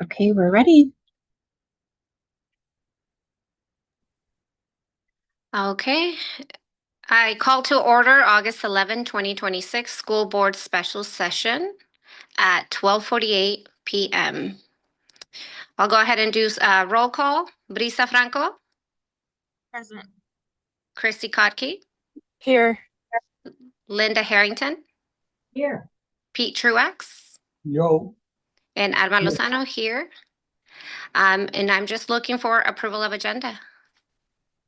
Okay, we're ready. Okay. I call to order August 11, 2026 School Board Special Session at 12:48 p.m. I'll go ahead and do roll call. Brisa Franco, Present. Christy Kotke, Here. Linda Harrington, Here. Pete Truax, Yo. and Alma Yes. Lozano here. And I'm just looking for approval of agenda.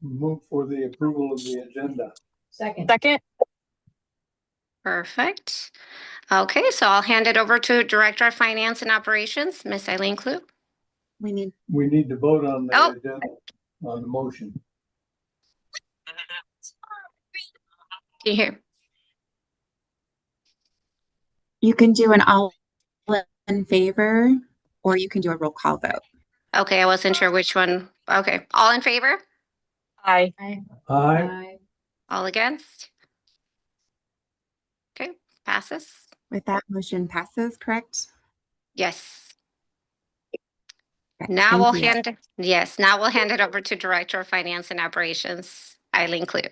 Move for the approval of the agenda. Second. Perfect. Okay, so I'll hand it over to Director of Finance and Operations, Miss Eileen Klug. We need to vote on the Oh. agenda, on the motion. Can you hear? You can do an all in favor, or you can do a roll call vote. Okay, I wasn't sure which one. Okay, all in favor? Aye. Aye. All against? Okay, passes. With that, motion passes, correct? Yes. Okay, Now thank we'll you. now we'll hand it over to Director of Finance and Operations, Eileen Klug.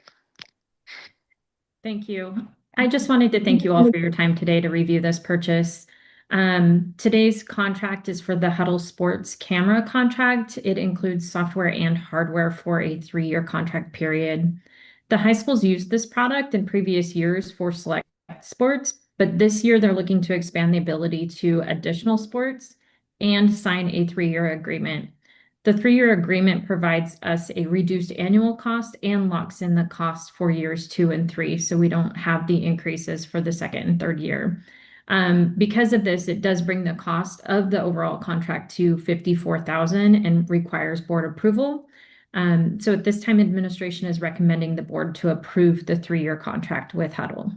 Thank you. I just wanted to thank you all for your time today to review this purchase. Today's contract is for the Huddle Sports camera contract. It includes software and hardware for a 3-year contract period. The high schools used this product in previous years for select sports, but this year they're looking to expand the ability to additional sports and sign a 3-year agreement. The 3-year agreement provides us a reduced annual cost and locks in the cost for years 2 and 3, so we don't have the increases for the second and third year. Because of this, it does bring the cost of the overall contract to $54,000 and requires board approval. So at this time, administration is recommending the board to approve the 3-year contract with Huddle.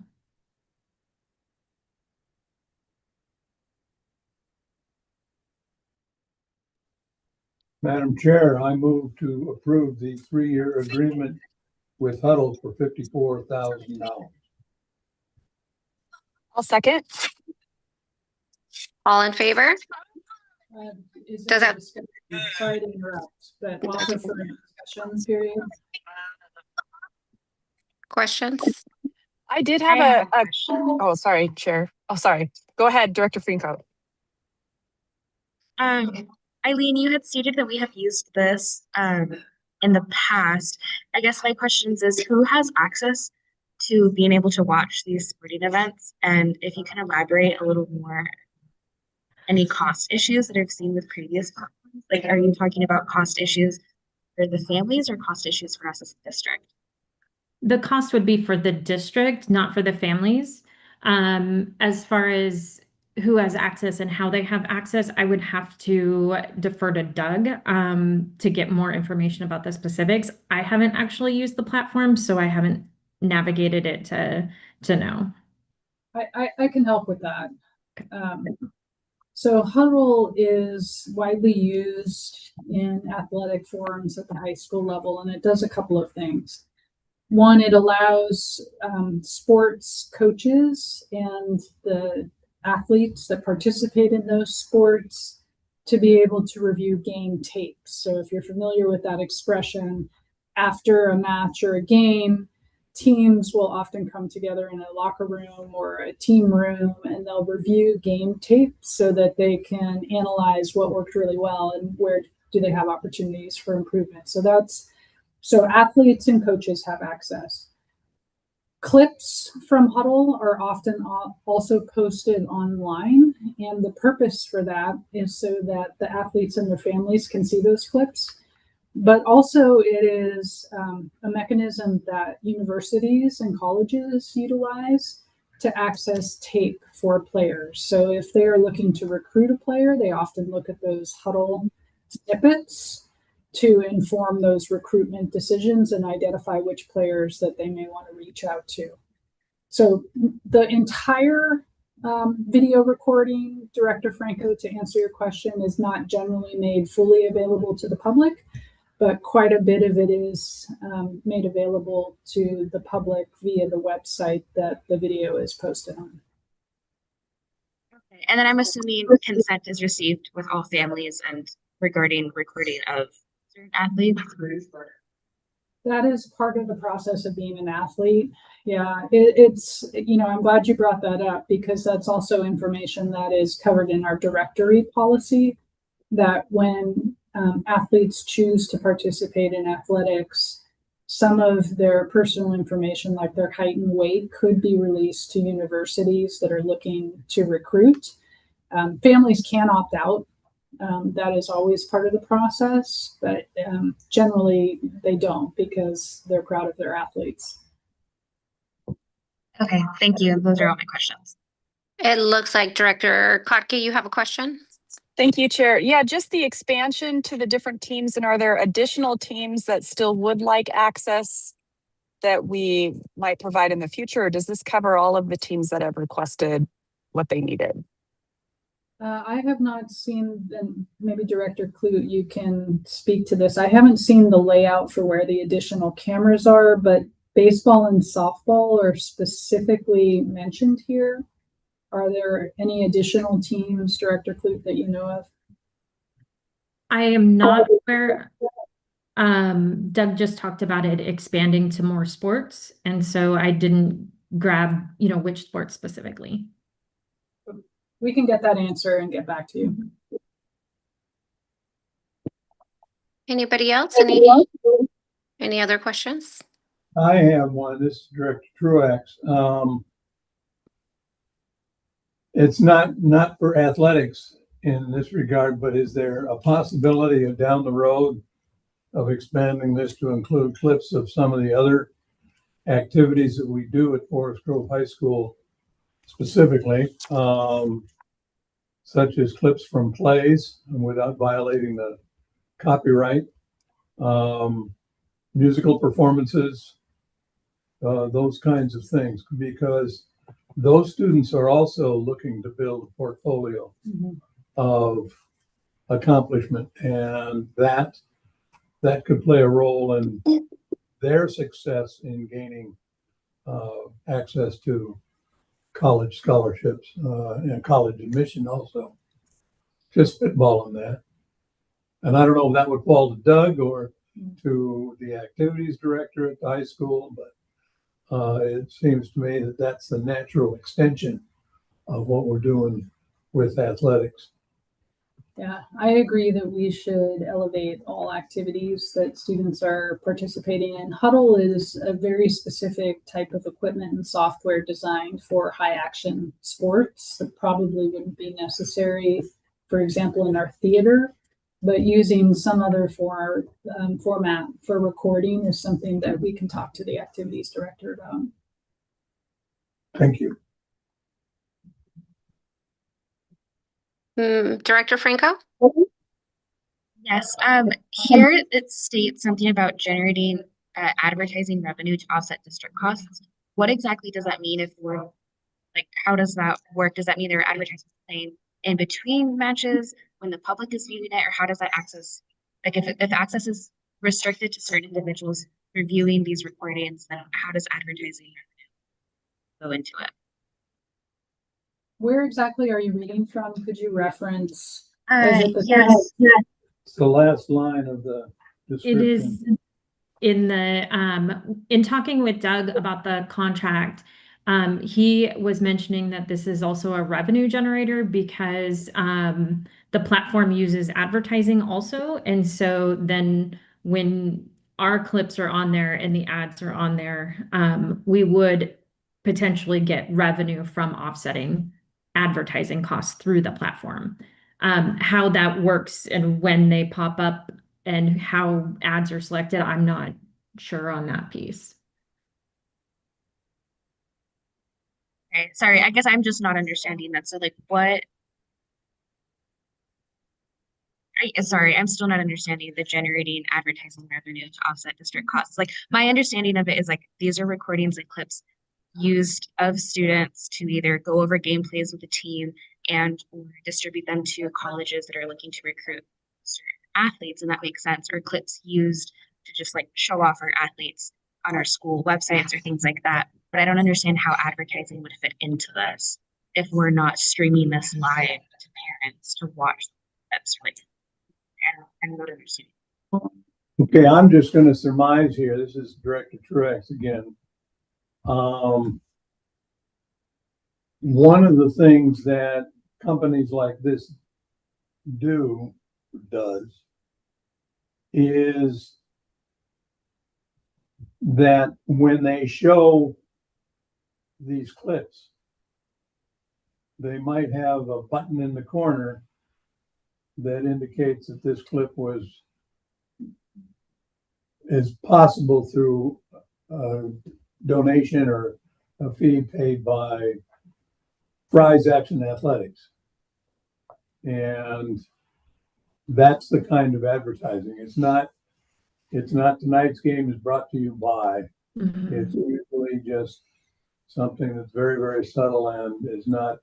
Madam Chair, I move to approve the 3-year agreement with Huddle for $54,000. I'll second. All in favor? Does that- Sorry to interrupt, but also for a discussion period. Questions? I did have oh, sorry, Chair. Oh, sorry. Go ahead, Director Franco. Eileen, you had stated that we have used this in the past. I guess my questions is who has access to being able to watch these sporting events? And if you can elaborate a little more, any cost issues that I've seen with previous platforms? Like, are you talking about cost issues for the families or cost issues for us as a district? The cost would be for the district, not for the families. As far as who has access and how they have access, I would have to defer to Doug to get more information about the specifics. I haven't actually used the platform, so I haven't navigated it to know. I can help with that. So Huddle is widely used in athletic forums at the high school level, and it does a couple of things. One, it allows sports coaches and the athletes that participate in those sports to be able to review game tapes. So if you're familiar with that expression, after a match or a game, teams will often come together in a locker room or a team room, and they'll review game tapes so that they can analyze what worked really well and where do they have opportunities for improvement. So athletes and coaches have access. Clips from Huddle are often also posted online, and the purpose for that is so that the athletes and their families can see those clips. But also it is a mechanism that universities and colleges utilize to access tape for players. So if they are looking to recruit a player, they often look at those Huddle snippets to inform those recruitment decisions and identify which players that they may want to reach out to. So the entire video recording, Director Franco, to answer your question, is not generally made fully available to the public, but quite a bit of it is made available to the public via the website that the video is posted on. And then I'm assuming consent is received with all families and regarding recording of certain athletes. That is part of the process of being an athlete. Yeah, I'm glad you brought that up because that's also information that is covered in our directory policy, that when athletes choose to participate in athletics, some of their personal information, like their height and weight, could be released to universities that are looking to recruit. Families can opt out. That is always part of the process, but generally they don't because they're proud of their athletes. Okay, thank you. Those are all my questions. It looks like Director Kotke, you have a question? Thank you, Chair. Yeah, just the expansion to the different teams. And are there additional teams that still would like access that we might provide in the future? Or does this cover all of the teams that have requested what they needed? I have not seen, and maybe Director Clute, you can speak to this. I haven't seen the layout for where the additional cameras are, but baseball and softball are specifically mentioned here. Are there any additional teams, Director Clute, that you know of? I am not aware. Doug just talked about it expanding to more sports, and so I didn't grab, which sports specifically. We can get that answer and get back to you. Anybody else? Any other questions? I have one. This is Director Truax. It's not for athletics in this regard, but is there a possibility of down the road of expanding this to include clips of some of the other activities that we do at Forest Grove High School specifically, such as clips from plays and without violating the copyright, musical performances, those kinds of things, because those students are also looking to build a portfolio of accomplishment, and that could play a role in their success in gaining access to college scholarships and college admission also. Just spitballing that. And I don't know if that would fall to Doug or to the activities director at the high school, but it seems to me that that's the natural extension of what we're doing with athletics. Yeah, I agree that we should elevate all activities that students are participating in. Huddle is a very specific type of equipment and software designed for high action sports that probably wouldn't be necessary, for example, in our theater, but using some other format for recording is something that we can talk to the activities director about. Thank you. Director Franco? Yes, here it states something about generating advertising revenue to offset district costs. What exactly does that mean if we're like, how does that work? Does that mean there are advertisements playing in between matches when the public is viewing it, or how does that access, like if access is restricted to certain individuals reviewing these recordings, then how does advertising revenue go into it? Where exactly are you reading from? Could you reference? Yes. It's the last line of the description. It is in talking with Doug about the contract, he was mentioning that this is also a revenue generator because the platform uses advertising also. And so then when our clips are on there and the ads are on there, we would potentially get revenue from offsetting advertising costs through the platform. How that works and when they pop up and how ads are selected, I'm not sure on that piece. Okay, sorry, I guess I'm just not understanding that. So like sorry, I'm still not understanding the generating advertising revenue to offset district costs. Like my understanding of it is like these are recordings and clips used of students to either go over gameplays with the team and or distribute them to colleges that are looking to recruit certain athletes, and that makes sense, or clips used to just like show off our athletes on our school websites or things like that. But I don't understand how advertising would fit into this. if we're not streaming this live to parents to watch that's like I'm not understanding. Okay, I'm just gonna surmise here, this is Director Truex again. One of the things that companies like this does is that when they show these clips, they might have a button in the corner that indicates that this clip is possible through a donation or a fee paid by Fry's Action Athletics. And that's the kind of advertising. It's not tonight's game is brought to you by. It's usually just something that's very, very subtle and is not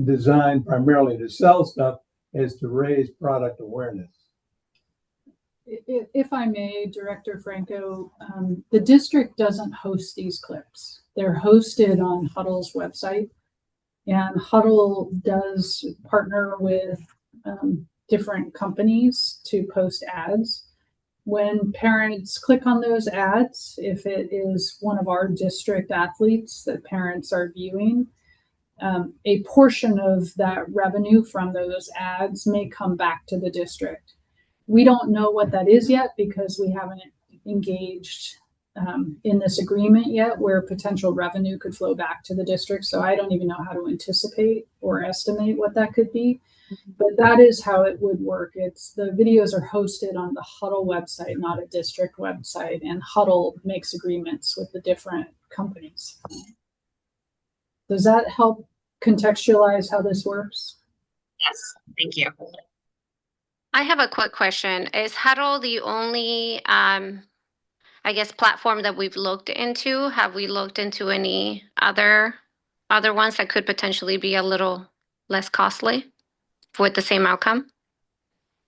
designed primarily to sell stuff, as to raise product awareness. If I may, Director Franco, the district doesn't host these clips. They're hosted on Huddle's website, and Huddle does partner with different companies to post ads. When parents click on those ads, if it is one of our district athletes that parents are viewing, a portion of that revenue from those ads may come back to the district. We don't know what that is yet because we haven't engaged in this agreement yet where potential revenue could flow back to the district. So I don't even know how to anticipate or estimate what that could be. But that is how it would work. It's the videos are hosted on the Huddle website, not a district website, and Huddle makes agreements with the different companies. Does that help contextualize how this works? Yes, thank you. I have a quick question. Is Huddle the only, I guess, platform that we've looked into? Have we looked into any other ones that could potentially be a little less costly with the same outcome?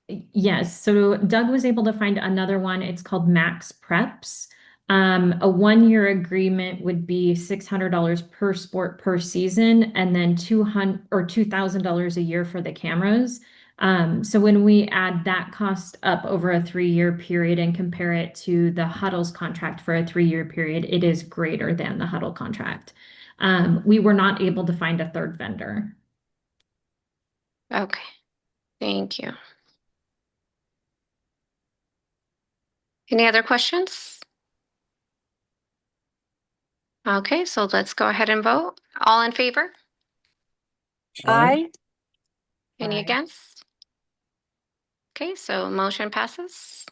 Yes, so Doug was able to find another one. It's called Max Preps. A 1-year agreement would be $600 per sport per season, and then $2,000 a year for the cameras. So when we add that cost up over a 3-year period and compare it to the Huddle's contract for a 3-year period, it is greater than the Huddle contract. We were not able to find a third vendor. Okay, thank you. Any other questions? Okay, so let's go ahead and vote. All in favor? Aye. Any Aye. against? Okay, so motion passes.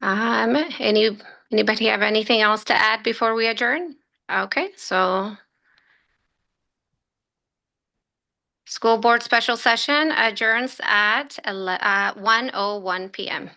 Anybody have anything else to add before we adjourn? Okay, so school board special session adjourns at 1:01 p.m.